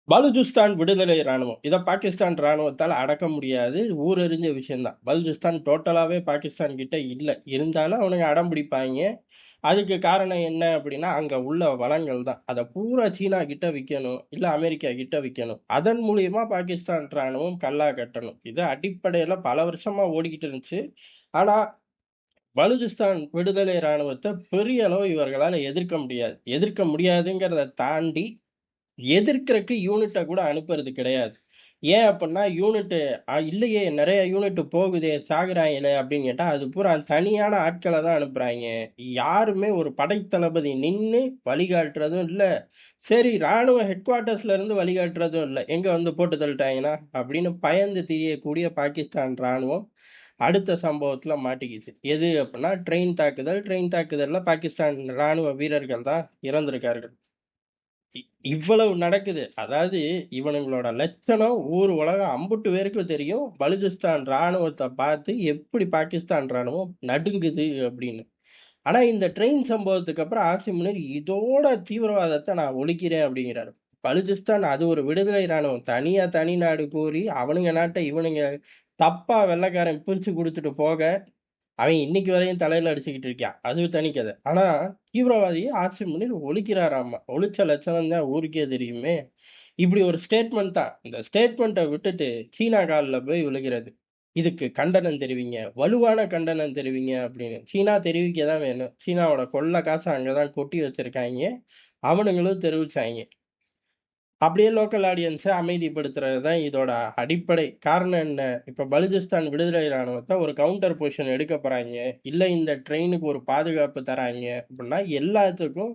பலுசிஸ்தான் விடுதலை ராணுவம். இத பாகிஸ்தான் ராணுவத்தால அடக்க முடியாது. ஊரறிஞ்ச விஷயம் தான். பலுசிஸ்தான் டோட்டலாவே பாகிஸ்தான் கிட்ட இல்ல. இருந்தாலும் அவனுங்க அடம் பிடிப்பாய்ங்க. அதுக்கு காரணம் என்ன அப்படின்னா, அங்க உள்ள வளங்கள் தான். அத பூரா சீனா கிட்ட விக்கணும். இல்ல அமெரிக்கா கிட்ட விக்கணும். அதன் மூலியமா பாகிஸ்தான் ராணுவம் கல்லா கட்டணும். இது அடிப்படையில பல வருஷமா ஓடிக்கிட்டு இருந்துச்சு. ஆனா, பலுசிஸ்தான் விடுதலை ராணுவத்த பெரிய அளவு இவர்களால எதிர்க்க முடியாது. எதிர்க்க முடியாதுங்கிறத தாண்டி எதிர்க்கிறக்கு யூனிட்ட கூட அனுப்புறது கிடையாது. ஏன் அப்புட்ன்னா, யூனிட்டு இல்லையே நெறைய யூனிட் போகுதே, சாகுறாங்களே அப்படின்னு கேட்டா, அது பூரா தனியான ஆட்கள தான் அனுப்புறாய்ங்க. யாருமே ஒரு படைத்தளபதி நின்னு வழிகாட்டுறதும் இல்ல. சரி ராணுவ ஹெட் குவார்ட்டர்ஸ்ல இருந்து வழிகாட்டுறதும் இல்ல. எங்க வந்து போட்டு தள்ளிட்டாங்கன்னா, அப்படின்னு பயந்து திரியக்கூடிய பாகிஸ்தான் ராணுவம், அடுத்த சம்பவத்துல மாட்டிக்கிச்சு. எது அப்புட்ன்னா, ட்ரெயின் தாக்குதல். ட்ரெயின் தாக்குதல்ல பாகிஸ்தான் ராணுவ வீரர்கள் தான் இறந்திருக்கார்கள். இ இவ்வளவு நடக்குது. அதாவது இவனுங்களோட லட்சணம் ஊர் உலகம் அம்புட்டு பேருக்கு தெரியும். பலுசிஸ்தான் ராணுவத்த பார்த்து எப்படி பாகிஸ்தான் ராணுவம் நடுங்குது அப்படின்னு. ஆனா இந்த ட்ரெயின் சம்பவத்துக்கு அப்புறம் ஆசிம் முனீர் இதோட தீவிரவாதத்த நான் ஒழிக்கிறேன் அப்படிங்கிறாரு. பலுசிஸ்தான் அது ஒரு விடுதலை ராணுவம். தனியா தனி நாடு கோரி அவனுங்க நாட்ட இவனுங்க தப்பா வெள்ளைக்காரன் பிரிச்சு குடுத்துட்டு போக அவன் இன்னைக்கு வரையும் தலையில அடிச்சுக்கிட்டு இருக்கான். அது தனி கதை. ஆனா, தீவிரவாதிய ஆசிம் முனீர் ஒழிக்கிறாராமா. ஒழிச்ச லட்சணம் தான் ஊருக்கே தெரியுமே! இப்படி ஒரு ஸ்டேட்மெண்ட் தான். இந்த ஸ்டேட்மெண்ட்ட விட்டுட்டு சீனா கால்ல போய் விழுகிறது. இதுக்கு கண்டனம் தெரிவிங்க. வலுவான கண்டனம் தெரிவிங்க அப்படின்னு. சீனா தெரிவிக்க தான் வேணும். சீனாவோட கொள்ள காச அங்க தான் கொட்டி வச்சிருக்காய்ங்க. அவனுங்களும் தெரிவிச்சாய்ங்க. அப்படியே லோக்கல் ஆடியன்ஸ அமைதிப்படுத்துறது தான் இதோட அடிப்படை. காரணம் என்ன? இப்ப பலுசிஸ்தான் விடுதலை ராணுவத்த ஒரு கவுண்டர் பொசிஷன் எடுக்க போறாய்ங்க. இல்ல இந்த ட்ரெயினுக்கு ஒரு பாதுகாப்பு தராய்ங்க அப்படின்னா, எல்லாத்துக்கும்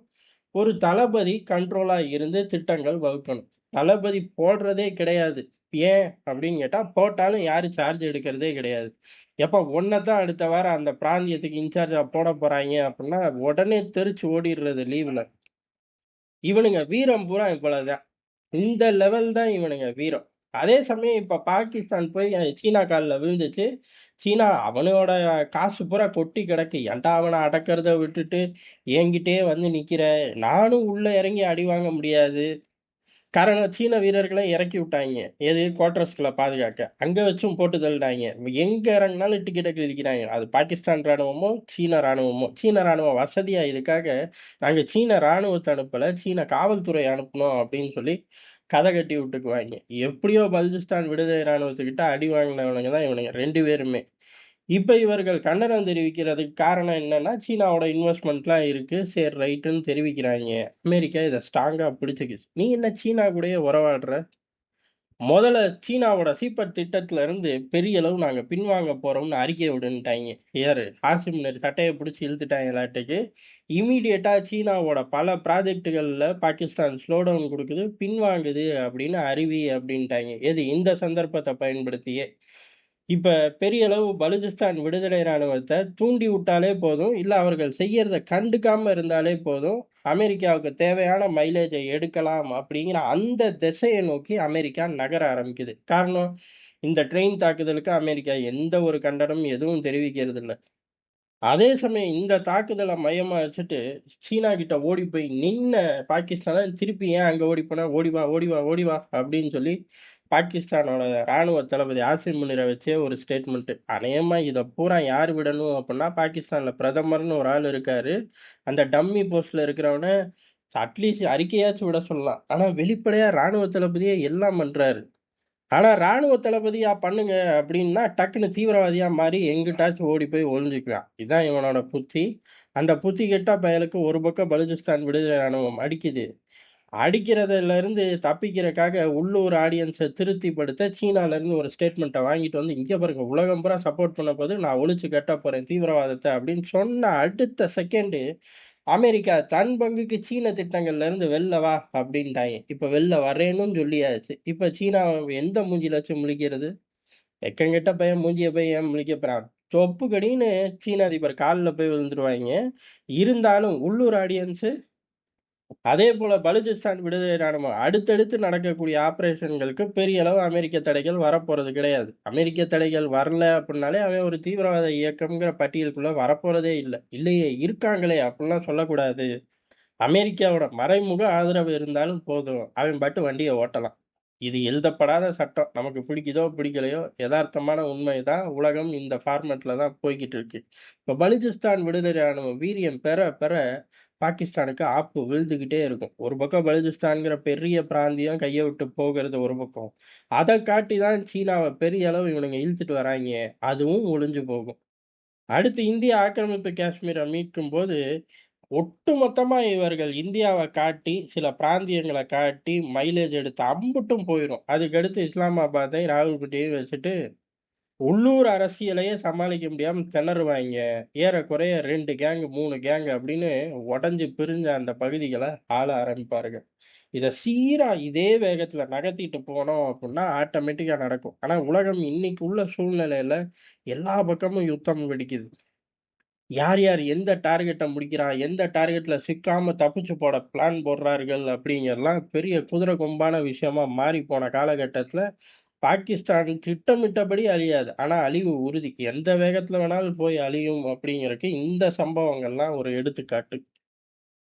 ஒரு தளபதி கண்ட்ரோலா இருந்து திட்டங்கள் வகுக்கணும். தளபதி போடுறதே கிடையாது. ஏன் அப்படின்னு கேட்டா, போட்டாலும் யாரும் சார்ஜ் எடுக்கிறதே கிடையாது. எப்ப உன்ன தான் அடுத்த வாரம் அந்த பிராந்தியத்துக்கு இன்சார்ஜா போட போறாய்ங்க அப்படின்னா, உடனே தெறிச்சு ஓடிடுறது லீவுல. இவனுங்க வீரம் பூரா இவ்வளவுதான். இந்த லெவல் தான் இவனுங்க வீரம். அதே சமயம் இப்ப பாகிஸ்தான் போய் சீனா கால்ல விழுந்துச்சு. சீனா அவனோட காசு பூரா கொட்டி கிடக்கு. ஏன்டா அவன அடக்கிறத விட்டுட்டு என்கிட்டயே வந்து நிக்கிற? நானும் உள்ள இறங்கி அடி வாங்க முடியாது. காரணம் சீன வீரர்கள இறக்கி விட்டாய்ங்க. எது குவார்டர்ஸ்குள்ள பாதுகாக்க. அங்க வச்சும் போட்டு தள்ளிட்டாய்ங்க. எங்க இறங்குனாலும் டிக்கெட்ட கிழிக்கிறாய்ங்க. அது பாகிஸ்தான் ராணுவமோ, சீன ராணுவமோ. சீன ராணுவம் வசதியா இதுக்காக, நாங்க சீன ராணுவத்த அனுப்பல, சீன காவல்துறை அனுப்புனோம் அப்படின்னு சொல்லி கதை கட்டி விட்டுக்குவாய்ங்க. எப்படியோ பலுசிஸ்தான் விடுதலை ராணுவத்துக்கிட்ட அடி வாங்கினவனுங்க தான் இவனுங்க 2 பேருமே. இப்ப இவர்கள் கண்டனம் தெரிவிக்கிறதுக்கு காரணம் என்னன்னா, சீனாவோட இன்வெஸ்ட்மென்ட்லாம் இருக்கு. சரி ரைட்டுன்னு தெரிவிக்கிறாய்ங்க. அமெரிக்கா இத ஸ்ட்ராங்கா பிடிச்சுக்கிச்சு. நீ என்ன சீனா கூடயே உறவாடுற? மொதல்ல சீனாவோட சீபெட் திட்டத்துல இருந்து பெரிய அளவு நாங்க பின்வாங்க போறோம்னு அறிக்கை விடுன்ட்டாய்ங்க. யாரு? ஆசிம் முனீர் சட்டைய பிடிச்சு இழுத்துட்டாய்ங்களாட்டுக்கு. இம்மீடியட்டா சீனாவோட பல ப்ராஜெக்ட்டுகள்ல பாகிஸ்தான் ஸ்லோ டவுன் குடுக்குது, பின்வாங்குது அப்படின்னு அறிவி அப்படின்ட்டாய்ங்க. எது? இந்த சந்தர்ப்பத்த பயன்படுத்தியே. இப்ப பெரிய அளவு பலுசிஸ்தான் விடுதலை ராணுவத்த தூண்டி விட்டாலே போதும், இல்ல அவர்கள் செய்யறத கண்டுக்காம இருந்தாலே போதும், அமெரிக்காவுக்கு தேவையான மைலேஜை எடுக்கலாம் அப்படிங்கிற அந்த திசைய நோக்கி அமெரிக்கா நகர ஆரம்பிக்குது. காரணம், இந்த ட்ரெயின் தாக்குதலுக்கு அமெரிக்கா எந்த ஒரு கண்டனமும் எதுவும் தெரிவிக்கிறது இல்ல. அதே சமயம் இந்த தாக்குதல மையமா வச்சுட்டு, சீனா கிட்ட ஓடி போய் நின்ன பாகிஸ்தான திருப்பி ஏன் அங்க ஓடி போன? ஓடி வா, ஓடி வா, ஓடி வா அப்படின்னு சொல்லி பாகிஸ்தானோட ராணுவ தளபதி ஆசிம் முனிர வச்சே ஒரு ஸ்டேட்மெண்ட். அநேகமா இத பூரா யார் விடணும் அப்படின்னா, பாகிஸ்தான்ல பிரதமர்னு ஒரு ஆள் இருக்காரு. அந்த டம்மி போஸ்ட்ல இருக்கிறவன அட்லீஸ்ட் அறிக்கையாச்சும் விட சொல்லலாம். ஆனா வெளிப்படையா ராணுவ தளபதியே எல்லாம் பண்றாரு. ஆனா ராணுவ தளபதியா பண்ணுங்க அப்படின்னா, டக்குனு தீவிரவாதியா மாறி எங்கிட்டாச்சும் ஓடி போய் ஒளிஞ்சுக்குவான். இதான் இவனோட புத்தி. அந்த புத்தி கெட்ட பயலுக்கு ஒரு பக்கம் பலுசிஸ்தான் விடுதலை ராணுவம் அடிக்குது. அடிக்கிறதுல இருந்து தப்பிக்கிறக்காக உள்ளூர் ஆடியன்ஸ திருப்திப்படுத்த சீனால இருந்து ஒரு ஸ்டேட்மெண்ட்ட வாங்கிட்டு வந்து, "இங்க பாருங்க உலகம் பூரா சப்போர்ட் பண்ண போது, நான் ஒழிச்சு கட்டப் போறேன் தீவிரவாதத்த" அப்படின்னு சொன்ன அடுத்த செகண்டு, அமெரிக்கா தன் பங்குக்கு சீன திட்டங்கள்ல இருந்து "வெளில வா" அப்படின்ட்டாய்ங்க. இப்ப வெளில வரேன்னும் சொல்லியாச்சு. இப்ப சீனா எந்த மூஞ்சில வச்சு முழிக்கிறது? வெக்கங்கெட்ட பையன் மூஞ்சிய போய் ஏன் முழிக்க போறான்? சொப்பு கடின்னு சீன அதிபர் கால்ல போய் விழுந்துருவாய்ங்க. இருந்தாலும் உள்ளூர் ஆடியன்ஸ் அதேபோல பலூச்சிஸ்தான் விடுதலை ராணுவம் அடுத்தடுத்து நடக்கக்கூடிய ஆப்பரேஷன்களுக்கு பெரிய அளவு அமெரிக்க தடைகள் வரப்போறது கிடையாது. அமெரிக்க தடைகள் வரல அப்படின்னாலே அவன் ஒரு தீவிரவாத இயக்கம்ங்கிற பட்டியலுக்குள்ள வரப்போறதே இல்ல. இல்லையே இருக்காங்களே அப்படிலாம் சொல்லக்கூடாது. அமெரிக்காவோட மறைமுக ஆதரவு இருந்தாலும் போதும். அவன் பாட்டு வண்டிய ஓட்டலாம். இது எழுதப்படாத சட்டம். நமக்கு பிடிக்குதோ, பிடிக்கலையோ, எதார்த்தமான உண்மைதான். உலகம் இந்த ஃபார்மட்ல தான் போய்க்கிட்டு இருக்கு. இப்ப பலுசிஸ்தான் விடுதலை ராணுவம் வீரியம் பெற, பெற பாகிஸ்தானுக்கு ஆப்பு விழுந்துகிட்டே இருக்கும். ஒரு பக்கம் பலுசிஸ்தான்ங்கிற பெரிய பிராந்தியம் கைய விட்டு போகிறது ஒரு பக்கம். அத காட்டி தான் சீனாவ பெரிய அளவு இவனுங்க இழுத்துட்டு வராய்ங்க. அதுவும் ஒழிஞ்சு போகும். அடுத்து இந்திய ஆக்கிரமிப்பு காஷ்மீரை மீட்கும்போது ஒட்டுமொத்தமா இவர்கள் இந்தியாவை காட்டி சில பிராந்தியங்களை காட்டி மைலேஜ் எடுத்து அம்புட்டும் போயிடும். அதுக்கடுத்து இஸ்லாமாபாத்தை ராகுல்பட்டியையும் வச்சுட்டு உள்ளூர் அரசியலையே சமாளிக்க முடியாம திணறுவாங்க. ஏறக்குறைய 2 கேங் 3 கேங் அப்படின்னு உடஞ்சு பிரிஞ்ச அந்த பகுதிகளை ஆள ஆரம்பிப்பாருங்க. இதை சீரா இதே வேகத்துல நகர்த்திட்டு போனோம் அப்படின்னா ஆட்டோமேட்டிக்கா நடக்கும். ஆனா உலகம் இன்னைக்கு உள்ள சூழ்நிலையில எல்லா பக்கமும் யுத்தம் வெடிக்குது. யார் யார் எந்த டார்கெட்ட முடிக்கிறான், எந்த டார்கெட்ல சிக்காம தப்பிச்சு போட பிளான் போடுறார்கள் அப்படிங்கிறதெல்லாம் பெரிய குதிரை கொம்பான விஷயமா மாறி போன காலகட்டத்துல பாகிஸ்தான் திட்டமிட்டபடி அழியாது. ஆனா அழிவு உறுதி. எந்த வேகத்துல வேணாலும் போய் அழியும் அப்படிங்கறதுக்கு இந்த சம்பவங்கள்லாம் ஒரு எடுத்துக்காட்டு.